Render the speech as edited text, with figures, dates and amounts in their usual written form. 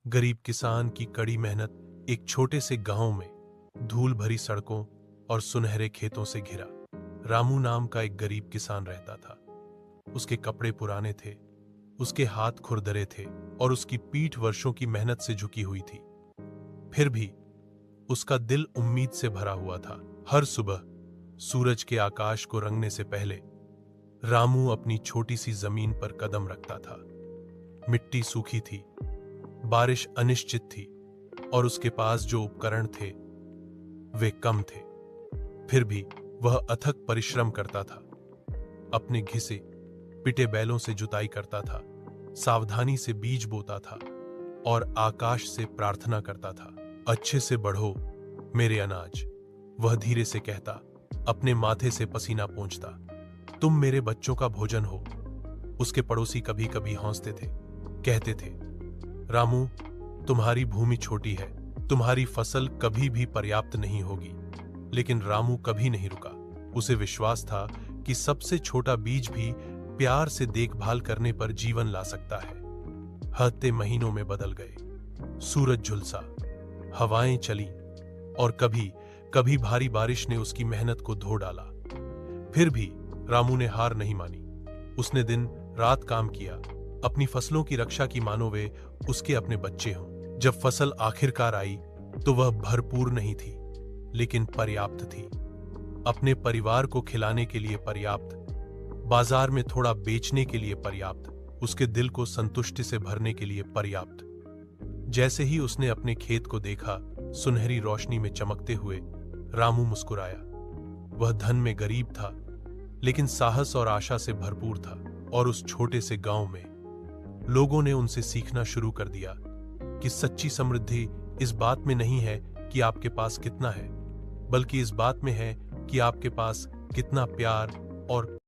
गरीब किसान की कड़ी मेहनत एक छोटे से गांव में धूल भरी सड़कों और सुनहरे खेतों से घिरा। रामू नाम का एक गरीब किसान रहता था। उसके कपड़े पुराने थे, उसके हाथ खुरदरे थे और उसकी पीठ वर्षों की मेहनत से झुकी हुई थी। फिर भी उसका दिल उम्मीद से भरा हुआ था। हर सुबह सूरज के आकाश को रंगने से पहले रामू अपनी छोटी सी जमीन पर कदम रखता था। मिट्टी सूखी थी, बारिश अनिश्चित थी और उसके पास जो उपकरण थे वे कम थे। फिर भी वह अथक परिश्रम करता था। अपने घिसे पिटे बैलों से जुताई करता था, सावधानी से बीज बोता था और आकाश से प्रार्थना करता था, अच्छे से बढ़ो मेरे अनाज। वह धीरे से कहता, अपने माथे से पसीना पोंछता, तुम मेरे बच्चों का भोजन हो। उसके पड़ोसी कभी कभी हंसते थे, कहते थे, रामू तुम्हारी भूमि छोटी है, तुम्हारी फसल कभी भी पर्याप्त नहीं होगी। लेकिन रामू कभी नहीं रुका। उसे विश्वास था कि सबसे छोटा बीज भी प्यार से देखभाल करने पर जीवन ला सकता है। हफ्ते महीनों में बदल गए। सूरज झुलसा, हवाएं चली और कभी कभी भारी बारिश ने उसकी मेहनत को धो डाला। फिर भी रामू ने हार नहीं मानी। उसने दिन रात काम किया, अपनी फसलों की रक्षा की मानो वे उसके अपने बच्चे हों। जब फसल आखिरकार आई तो वह भरपूर नहीं थी, लेकिन पर्याप्त थी। अपने परिवार को खिलाने के लिए पर्याप्त, बाजार में थोड़ा बेचने के लिए पर्याप्त, उसके दिल को संतुष्टि से भरने के लिए पर्याप्त। जैसे ही उसने अपने खेत को देखा, सुनहरी रोशनी में चमकते हुए, रामू मुस्कुराया। वह धन में गरीब था, लेकिन साहस और आशा से भरपूर था। और उस छोटे से गांव में लोगों ने उनसे सीखना शुरू कर दिया कि सच्ची समृद्धि इस बात में नहीं है कि आपके पास कितना है, बल्कि इस बात में है कि आपके पास कितना प्यार और